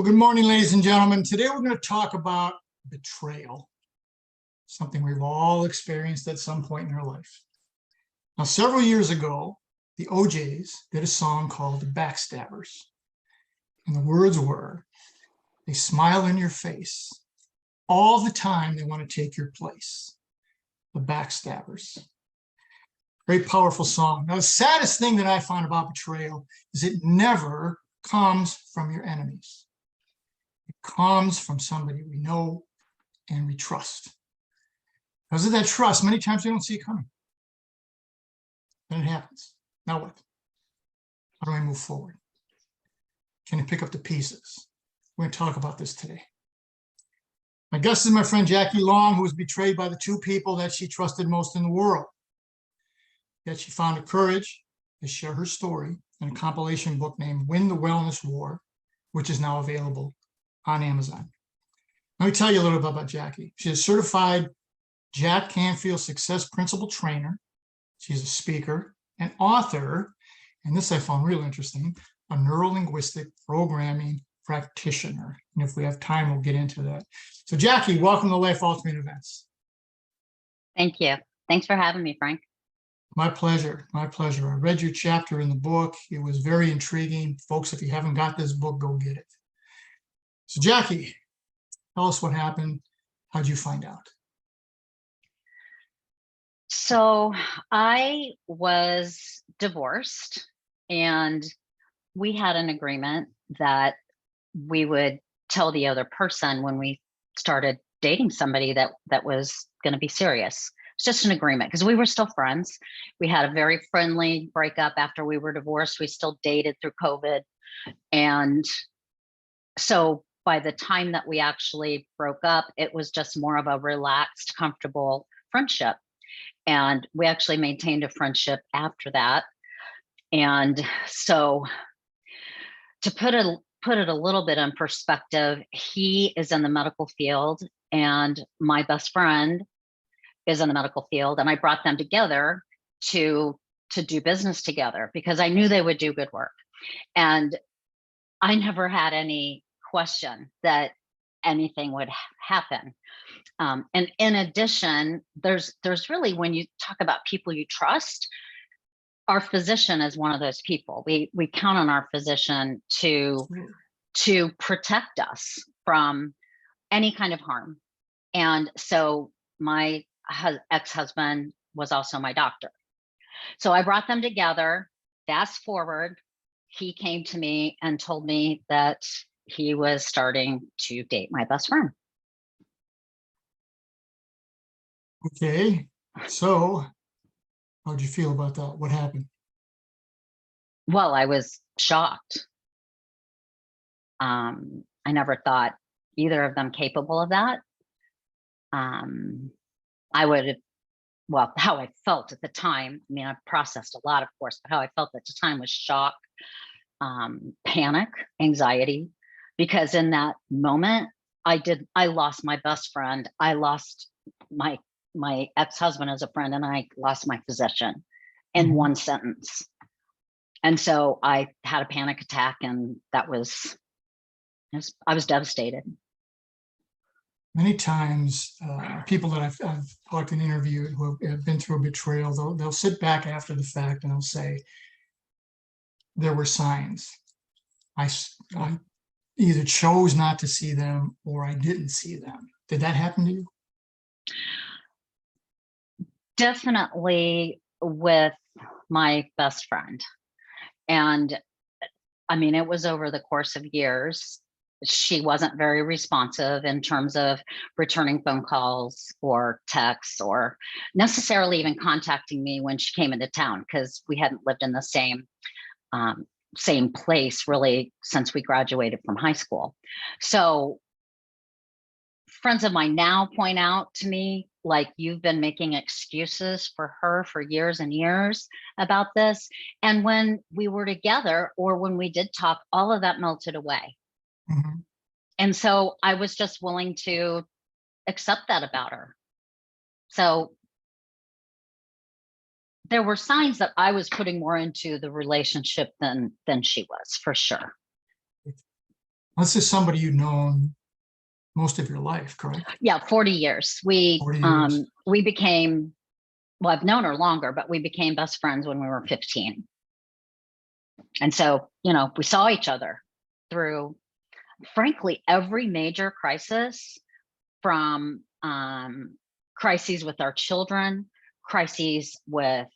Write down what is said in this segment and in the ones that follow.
Well, good morning, ladies and gentlemen. Today we're going to talk about betrayal, something we've all experienced at some point in our life. Now, several years ago, the OJs did a song called The Backstabbers. And the words were, they smile in your face. All the time they want to take your place. The Backstabbers. Very powerful song. Now, the saddest thing that I find about betrayal is it never comes from your enemies. It comes from somebody we know and we trust. Because of that trust, many times we don't see it coming. Then it happens. Now what? How do I move forward? Can I pick up the pieces? We're going to talk about this today. My guest is my friend Jacki Long, who was betrayed by the two people that she trusted most in the world. Yet she found the courage to share her story in a compilation book named Win the Wellness War, which is now available on Amazon. Let me tell you a little bit about Jacki. She's a certified Jack Canfield Success Principal Trainer. She's a speaker, an author, and this I found real interesting, a neuro-linguistic programming practitioner. And if we have time, we'll get into that. So Jacki, welcome to Life Ultimate Events. Thank you. Thanks for having me, Frank. My pleasure. My pleasure. I read your chapter in the book. It was very intriguing. Folks, if you haven't got this book, go get it. So Jacki, tell us what happened. How'd you find out? So I was divorced, and we had an agreement that we would tell the other person when we started dating somebody that was going to be serious. It's just an agreement because we were still friends. We had a very friendly breakup after we were divorced. We still dated through COVID. And so by the time that we actually broke up, it was just more of a relaxed, comfortable friendship. And we actually maintained a friendship after that. And so to put it a little bit in perspective, he is in the medical field and my best friend is in the medical field. And I brought them together to do business together because I knew they would do good work. And I never had any question that anything would happen. And in addition, there's really, when you talk about people you trust, our physician is one of those people. We count on our physician to protect us from any kind of harm. And so my ex-husband was also my doctor. So I brought them together. Fast forward, he came to me and told me that he was starting to date my best friend. Okay, so how'd you feel about that? What happened? Well, I was shocked. I never thought either of them capable of that. I would, well, how I felt at the time, I mean, I've processed a lot, of course, but how I felt at the time was shock, panic, anxiety, because in that moment, I lost my best friend. I lost my ex-husband as a friend, and I lost my physician in one sentence. And so I had a panic attack, and I was devastated. Many times, people that I've talked and interviewed who have been through a betrayal, they'll sit back after the fact and they'll say, there were signs. I either chose not to see them or I didn't see them. Did that happen to you? Definitely with my best friend. And I mean, it was over the course of years. She wasn't very responsive in terms of returning phone calls or texts or necessarily even contacting me when she came into town, because we hadn't lived in the same place really since we graduated from high school. So friends of mine now point out to me, like, you've been making excuses for her for years and years about this. And when we were together or when we did talk, all of that melted away. And so I was just willing to accept that about her. So there were signs that I was putting more into the relationship than she was, for sure. This is somebody you've known most of your life, correct? Yeah, 40 years. 40 years. We became, well, I've known her longer, but we became best friends when we were 15. And so, we saw each other through, frankly, every major crisis, from crises with our children, crises with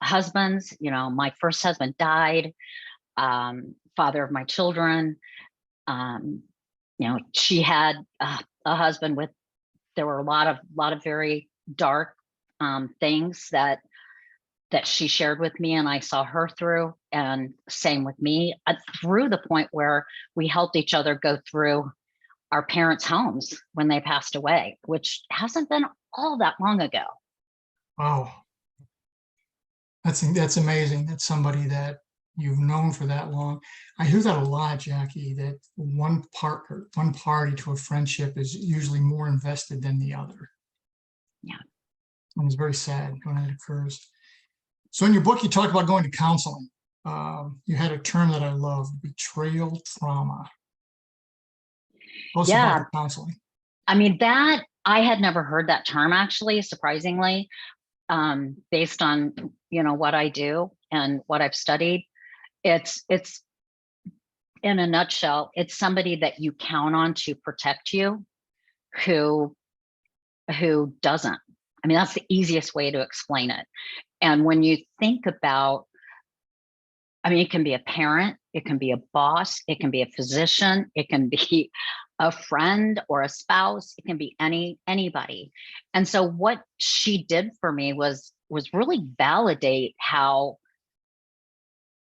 husbands. My first husband died, father of my children. She had a husband with, there were a lot of very dark things that she shared with me, and I saw her through, and same with me, through the point where we helped each other go through our parents' homes when they passed away, which hasn't been all that long ago. Wow. That's amazing. That's somebody that you've known for that long. I hear that a lot, Jackie, that one party to a friendship is usually more invested than the other. Yeah. And it's very sad when that occurs. So in your book, you talked about going to counseling. You had a term that I love, betrayal trauma. Tell us about the counseling. I mean, that I had never heard that term, actually, surprisingly, based on, what I do and what I've studied. It's in a nutshell, it's somebody that you count on to protect you who doesn't. I mean, that's the easiest way to explain it. And when you think about, I mean, it can be a parent, it can be a boss, it can be a physician, it can be a friend or a spouse, it can be anybody. And so what she did for me was really validate how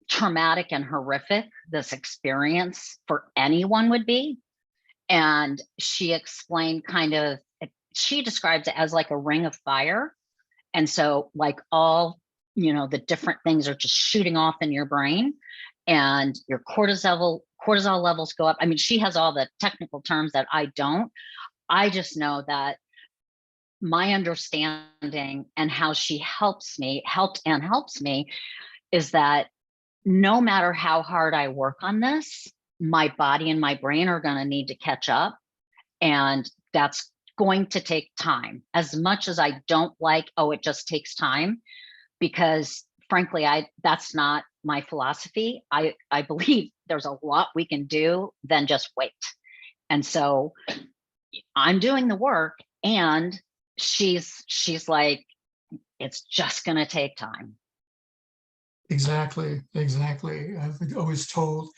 traumatic and horrific this experience for anyone would be. And she explained she describes it as like a ring of fire. And so like all, the different things are just shooting off in your brain, and your cortisol levels go up. I mean, she has all the technical terms that I don't. I just know that my understanding and how she helped and helps me is that no matter how hard I work on this, my body and my brain are going to need to catch up. And that's going to take time. As much as I don't like, it just takes time, because frankly, that's not my philosophy. I believe there's a lot we can do than just wait. And so I'm doing the work, and she's like, it's just going to take time. Exactly. I've always told,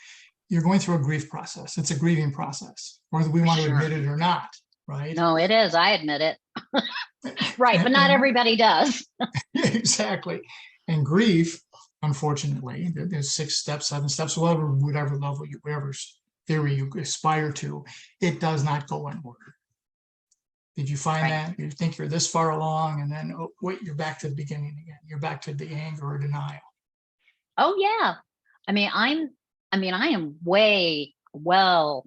you're going through a grief process. It's a grieving process, whether we want to admit it or not, right? No, it is. I admit it. Right, but not everybody does. Exactly. And grief, unfortunately, there's 6 steps, 7 steps, whatever level whatever theory you aspire to, it does not go in order. Did you find that? You think you're this far along, and then, wait, you're back to the beginning again. You're back to the anger or denial. Oh yeah. I mean, I am way well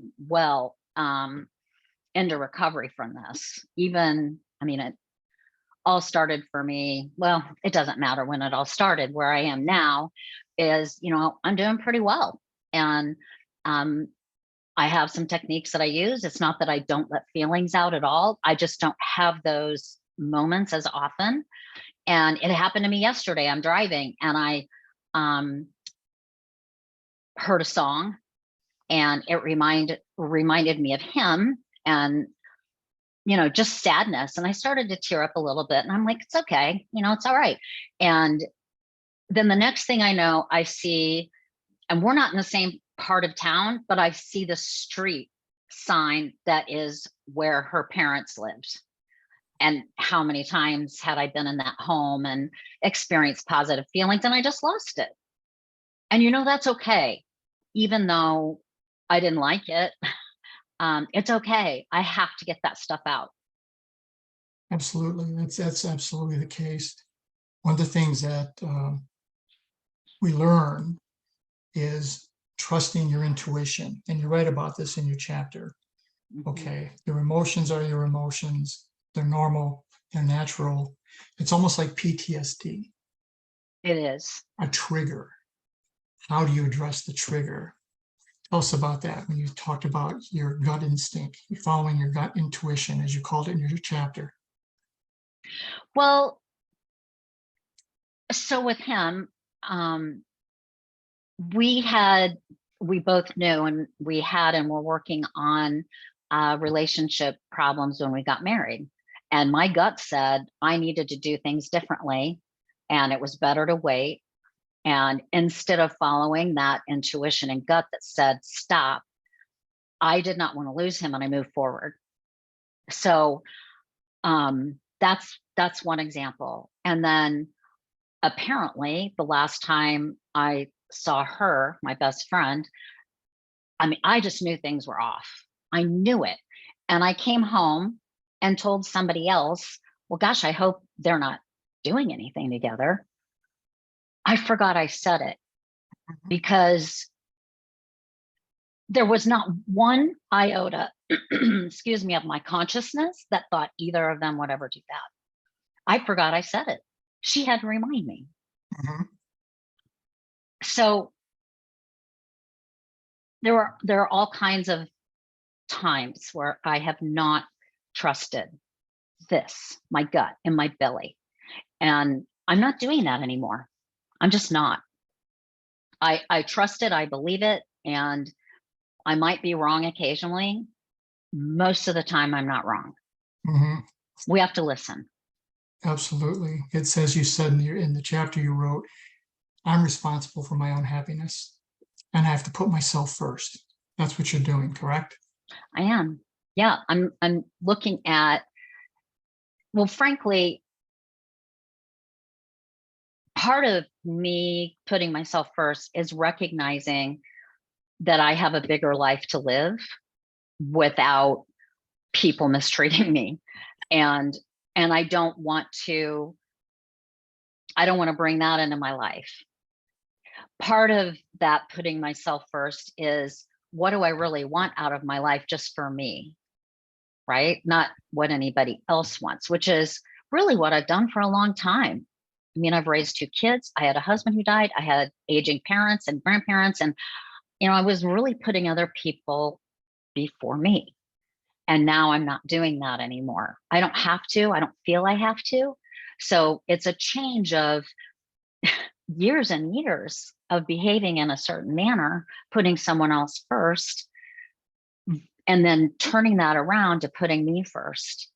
into recovery from this. Even, it all started for me. Well, it doesn't matter when it all started. Where I am now is, I'm doing pretty well. And I have some techniques that I use. It's not that I don't let feelings out at all. I just don't have those moments as often. And it happened to me yesterday. I'm driving, and I heard a song, and it reminded me of him, and just sadness. And I started to tear up a little bit, and I'm like, it's okay, it's all right. And then the next thing I know, I see, and we're not in the same part of town, but I see the street sign that is where her parents lived. And how many times had I been in that home and experienced positive feelings, and I just lost it. And that's okay. Even though I didn't like it, it's okay. I have to get that stuff out. Absolutely. That's absolutely the case. One of the things that we learn is trusting your intuition. And you write about this in your chapter. Mhm. Okay, your emotions are your emotions. They're normal, they're natural. It's almost like PTSD. It is. A trigger. How do you address the trigger? Tell us about that when you talked about your gut instinct, you're following your gut intuition, as you called it in your chapter. Well, so with him, um, we both knew, and we had and were working on relationship problems when we got married. And my gut said I needed to do things differently, and it was better to wait. And instead of following that intuition and gut that said stop, I did not want to lose him, and I moved forward. So that's one example. And then apparently the last time I saw her, my best friend, I mean, I just knew things were off. I knew it. And I came home and told somebody else, well, gosh, I hope they're not doing anything together. I forgot I said it because there was not one iota, excuse me, of my consciousness that thought either of them would ever do that. I forgot I said it. She had to remind me. Mhm. So there are all kinds of times where I have not trusted this, my gut and my belly. And I'm not doing that anymore. I'm just not. I trust it, I believe it, and I might be wrong occasionally. Most of the time I'm not wrong. Mhm. We have to listen. Absolutely. It says, you said in the chapter you wrote, I'm responsible for my own happiness and I have to put myself first. That's what you're doing, correct? I am. Yeah, I'm looking at, well, frankly, part of me putting myself first is recognizing that I have a bigger life to live without people mistreating me. And I don't want to bring that into my life. Part of that putting myself first is, what do I really want out of my life just for me, right? Not what anybody else wants, which is really what I've done for a long time. I mean, I've raised 2 kids. I had a husband who died. I had aging parents and grandparents. And, I was really putting other people before me. And now I'm not doing that anymore. I don't have to. I don't feel I have to. So it's a change of years and years of behaving in a certain manner, putting someone else first, and then turning that around to putting me first.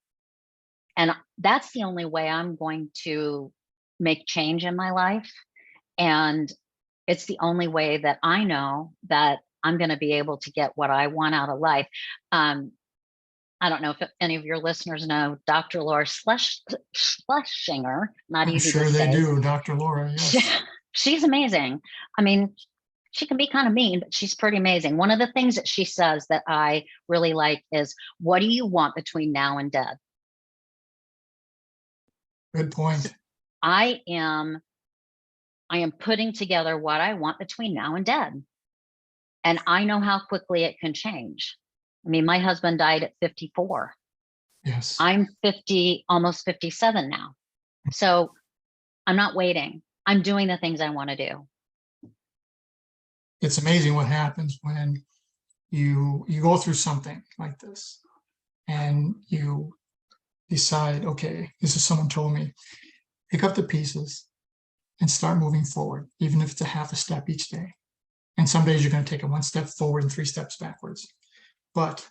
And that's the only way I'm going to make change in my life. And it's the only way that I know that I'm going to be able to get what I want out of life. I don't know if any of your listeners know Dr. Laura Schlesinger, not I'm easy to sure they say. do, Dr. Laura. Yes. She's amazing. I mean, she can be kind of mean, but she's pretty amazing. One of the things that she says that I really like is, what do you want between now and dead? Good point. I am putting together what I want between now and dead. And I know how quickly it can change. I mean, my husband died at 54. Yes. I'm 50, almost 57 now. So I'm not waiting. I'm doing the things I want to do. It's amazing what happens when you go through something like this and you decide, okay, this is someone told me, pick up the pieces and start moving forward, even if it's a half a step each day. And some days you're going to take it 1 step forward and 3 steps backwards. But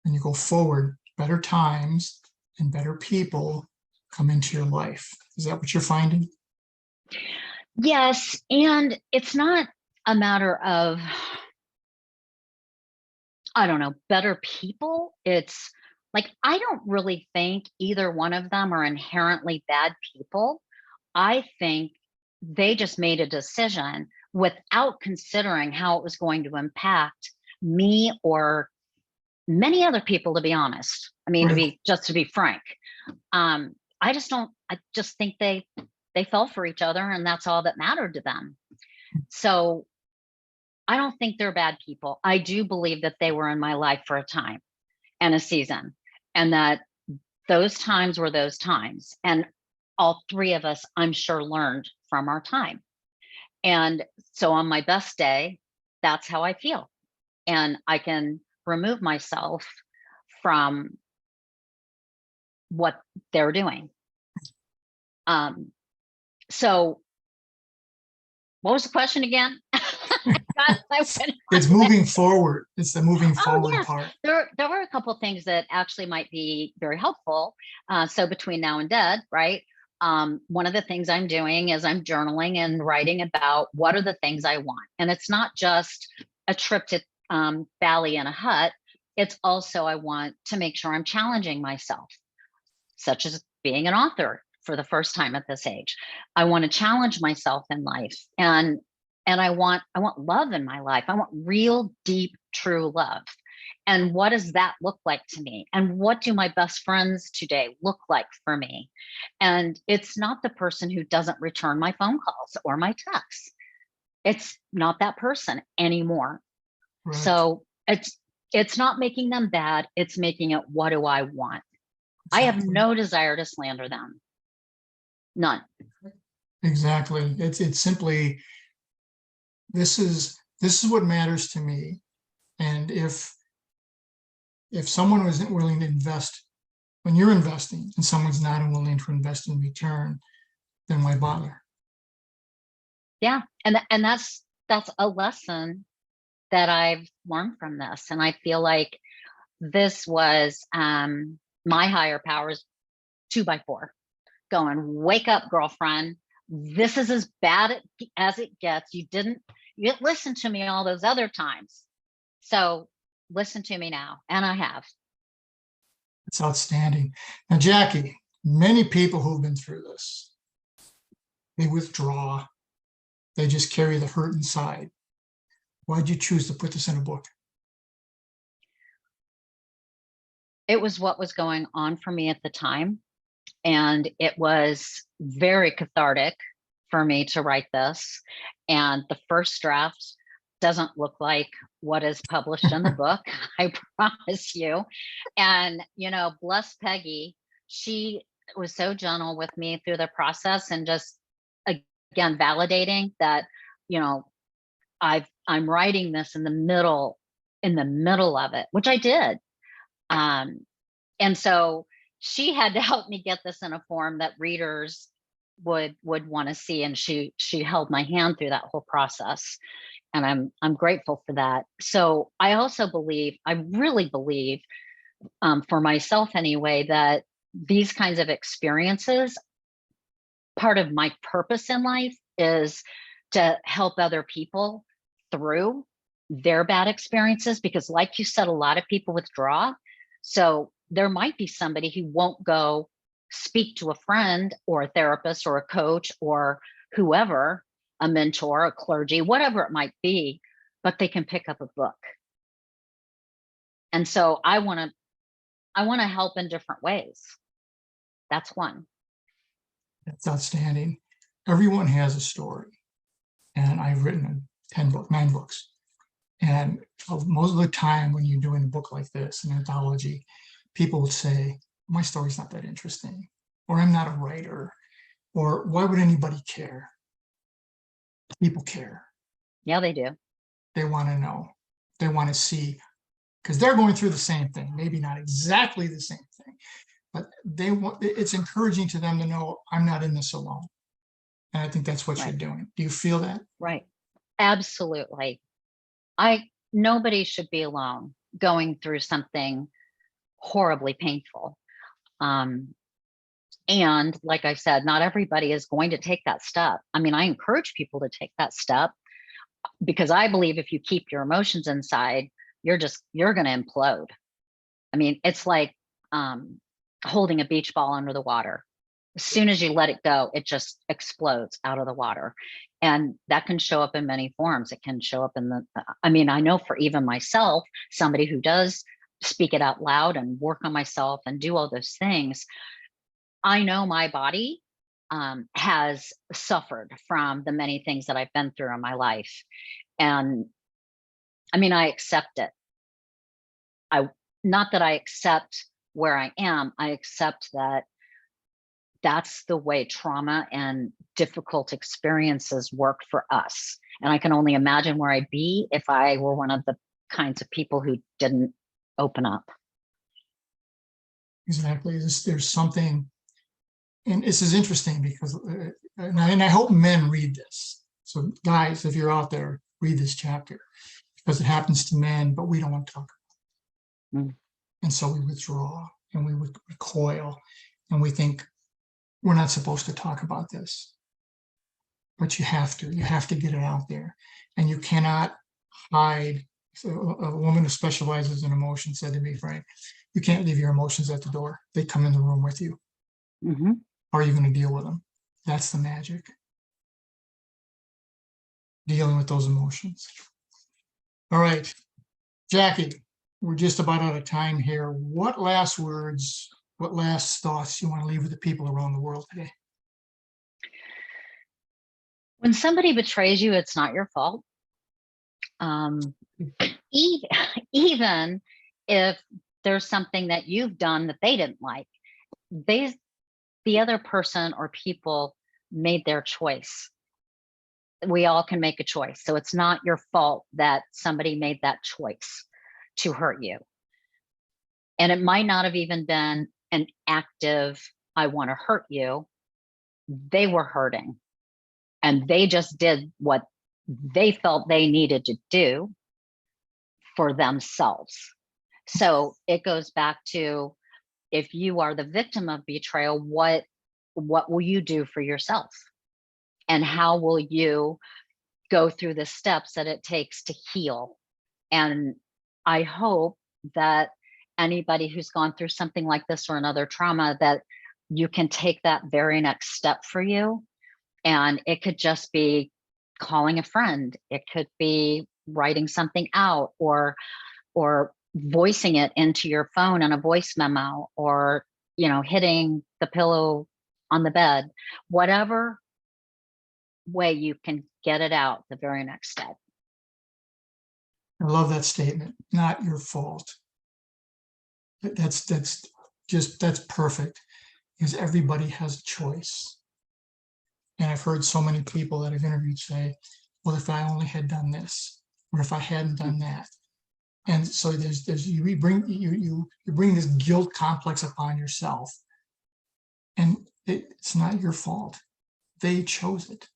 when you go forward, better times and better people come into your life. Is that what you're finding? Yes. And it's not a matter of, I don't know, better people. It's like, I don't really think either one of them are inherently bad people. I think they just made a decision without considering how it was going to impact me or many other people, to be honest. I mean, Right. to be frank. I just think they fell for each other, and that's all that mattered to them. So I don't think they're bad people. I do believe that they were in my life for a time and a season, and that those times were those times. And all 3 of us, I'm sure, learned from our time. And so on my best day, that's how I feel. and I can remove myself from what they're doing. So what was the question again? It's moving forward. It's the moving Oh, forward yes. part. There were a couple things that actually might be very helpful. So between now and dead, right? One of the things I'm doing is I'm journaling and writing about what are the things I want. And it's not just a trip to Bali in a hut. It's also, I want to make sure I'm challenging myself, such as being an author for the first time at this age. I want to challenge myself in life, and I want love in my life. I want real, deep, true love. And what does that look like to me? And what do my best friends today look like for me? And it's not the person who doesn't return my phone calls or my texts. It's not that person anymore. Right. So it's not making them bad. It's making it, what do I want? I have Exactly. no desire to slander them. None. Exactly. It's simply, this is what matters to me. And if someone isn't willing to invest when you're investing and someone's not willing to invest in return, then why bother? Yeah. And that's a lesson that I've learned from this. And I feel like this was my higher powers 2x4 going, wake up, girlfriend. This is as bad as it gets. You didn't listen to me all those other times. So listen to me now. And I have. It's outstanding. Now, Jacki, many people who've been through this, they withdraw. They just carry the hurt inside. Why'd you choose to put this in a book? It was what was going on for me at the time. And it was very cathartic for me to write this. And the first draft doesn't look like what is published in the book, I promise you. And, bless Peggy, she was so gentle with me through the process, and just, again, validating that, I'm writing this in the middle of it, which I did. And so she had to help me get this in a form that readers would want to see. And she held my hand through that whole process. And I'm grateful for that. So I also believe, I really believe, for myself anyway, that these kinds of experiences, part of my purpose in life is to help other people through their bad experiences, because like you said, a lot of people withdraw. So there might be somebody who won't go speak to a friend or a therapist or a coach or whoever, a mentor, a clergy, whatever it might be, but they can pick up a book. And so I want to help in different ways. That's one. That's outstanding. Everyone has a story. And I've written 9 books. And most of the time when you're doing a book like this, an anthology, people will say, my story's not that interesting, or I'm not a writer, or why would anybody care? People care. Yeah, they do. They want to know. They want to see, because they're going through the same thing, maybe not exactly the same thing, but it's encouraging to them to know I'm not in this alone. And I think that's what you're doing. Do you feel that? Right. Absolutely. Nobody should be alone going through something horribly painful. And like I said, not everybody is going to take that step. I mean, I encourage people to take that step, because I believe if you keep your emotions inside, you're going to implode. I mean, it's like holding a beach ball under the water. As soon as you let it go, it just explodes out of the water. And that can show up in many forms. It can show up in I know for even myself, somebody who does speak it out loud and work on myself and do all those things, I know my body has suffered from the many things that I've been through in my life. And I accept it. Not that I accept where I am, I accept that that's the way trauma and difficult experiences work for us. And I can only imagine where I'd be if I were one of the kinds of people who didn't open up. Exactly. There's something, and this is interesting because, and I hope men read this. So guys, if you're out there, read this chapter because it happens to men, but we don't want to talk about it. Mm. And so we withdraw and we recoil and we think we're not supposed to talk about this. But you have to get it out there, and you cannot hide. So a woman who specializes in emotions said to me, Frank, you can't leave your emotions at the door. They come in the room with you. Mm-hmm. How are you going to deal with them? That's the magic. Dealing with those emotions. All right, Jacki, we're just about out of time here. What last words, what last thoughts you want to leave with the people around the world today? When somebody betrays you, it's not your fault. Even if there's something that you've done that they didn't like, the other person or people made their choice. We all can make a choice. So it's not your fault that somebody made that choice to hurt you. And it might not have even been an active, I want to hurt you. They were hurting and they just did what they felt they needed to do for themselves. So it goes back to, if you are the victim of betrayal, what will you do for yourself? And how will you go through the steps that it takes to heal? And I hope that anybody who's gone through something like this or another trauma, that you can take that very next step for you. And it could just be calling a friend. It could be writing something out, or voicing it into your phone in a voice memo, or, hitting the pillow on the bed, whatever way you can get it out the very next step. I love that statement. Not your fault. That's perfect, because everybody has a choice. And I've heard so many people that I've interviewed say, well, if I only had done this, or if I hadn't done that. And so you bring this guilt complex upon yourself, and it's not your fault. They chose it.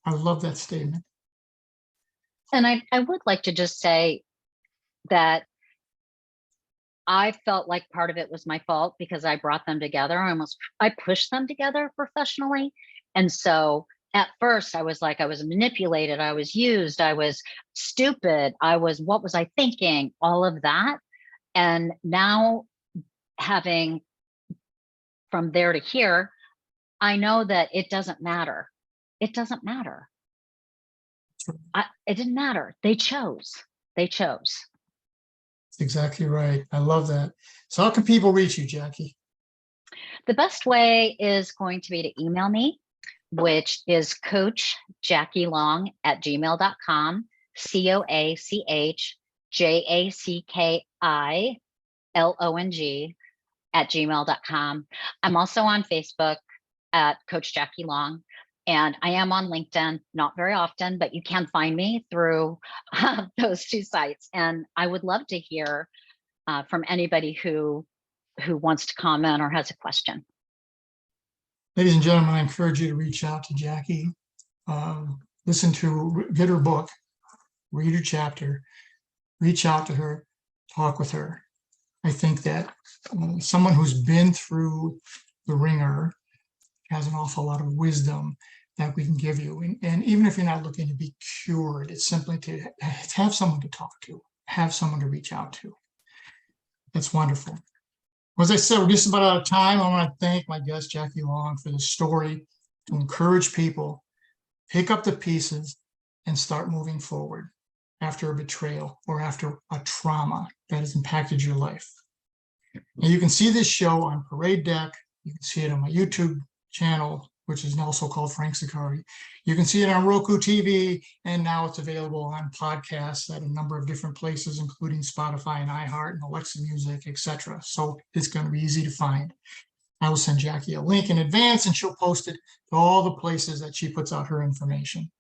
I love that statement. And I would like to just say that I felt like part of it was my fault because I brought them together. I pushed them together professionally. And so at first I was manipulated, I was used, I was stupid, what was I thinking? All of that. And now, having from there to here, I know that it doesn't matter. It doesn't matter. It didn't matter. They chose. That's exactly right. I love that. So how can people reach you, Jacki? The best way is going to be to email me, which is coachjackilong@gmail.com, CoachJackilong@gmail.com. I'm also on Facebook at Coach Jacki Long, and I am on LinkedIn, not very often, but you can find me through those two sites. And I would love to hear from anybody who wants to comment or has a question. Ladies and gentlemen, I encourage you to reach out to Jacki, get her book, read her chapter, reach out to her, talk with her. I think that someone who's been through the ringer has an awful lot of wisdom that we can give you. And even if you're not looking to be cured, it's simply to have someone to talk to, have someone to reach out to. That's wonderful. As I said, we're just about out of time. I want to thank my guest, Jacki Long, for the story, to encourage people, pick up the pieces and start moving forward after a betrayal or after a trauma that has impacted your life. And you can see this show on Parade Deck. You can see it on my YouTube channel, which is also called Frank Zaccari. You can see it on Roku TV, and now it's available on podcasts at a number of different places, including Spotify and iHeart and Alexa Music, etc. So it's going to be easy to find. I will send Jacki a link in advance, and she'll post it to all the places that she puts out her information.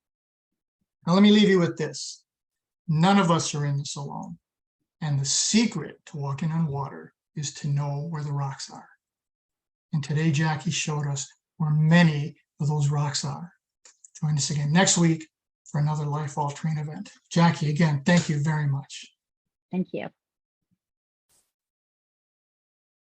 Now, let me leave you with this. None of us are in this alone. And the secret to walking on water is to know where the rocks are. And today, Jacki showed us where many of those rocks are. Join us again next week for another life-altering event. Jacki, again, thank you very much. Thank you.